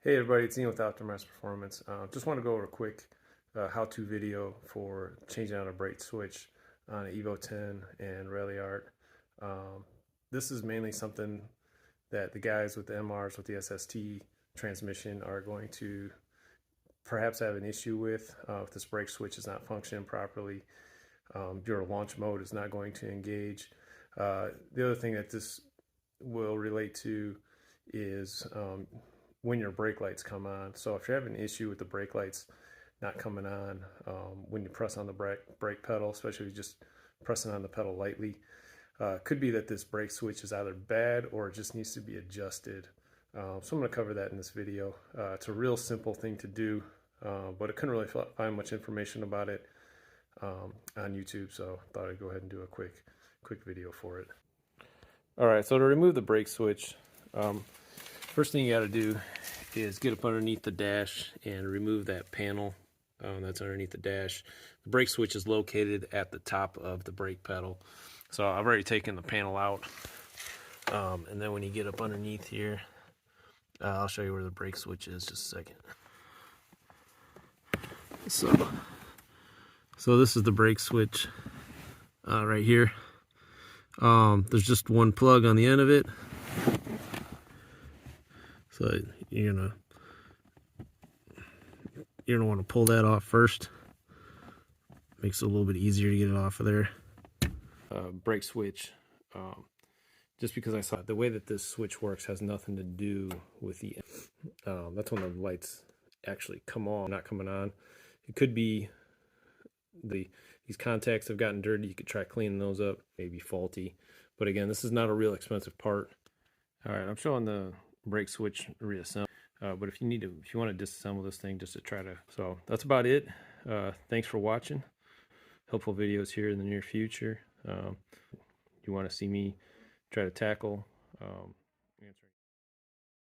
Hey everybody, it's Ian with Optimized Performance. Just want to go over a quick how-to video for changing out a brake switch on an Evo 10 and Ralliart. Um, this is mainly something that the guys with the MRs with the SST transmission are going to perhaps have an issue with if this brake switch is not functioning properly. Your launch mode is not going to engage. The other thing that this will relate to is when your brake lights come on. So if you're having an issue with the brake lights not coming on when you press on the brake pedal, especially if you're just pressing on the pedal lightly, could be that this brake switch is either bad or it just needs to be adjusted. So I'm going to cover that in this video. It's a real simple thing to do, but I couldn't really find much information about it on YouTube, so I thought I'd go ahead and do a quick video for it. All right, so to remove the brake switch, first thing you got to do is get up underneath the dash and remove that panel that's underneath the dash. The brake switch is located at the top of the brake pedal. So I've already taken the panel out. And then when you get up underneath here, I'll show you where the brake switch is just a second. So this is the brake switch right here. There's just one plug on the end of it. So you're gonna want to pull that off first. Makes it a little bit easier to get it off of there. Brake switch. Just because I saw the way that this switch works has nothing to do with the. That's when the lights actually come on, not coming on. It could be these contacts have gotten dirty. You could try cleaning those up. Maybe faulty, but again, this is not a real expensive part. All right, I'm showing the brake switch reassemble. But if you want to disassemble this thing just to try to, so that's about it. Thanks for watching. Helpful videos here in the near future. You want to see me try to tackle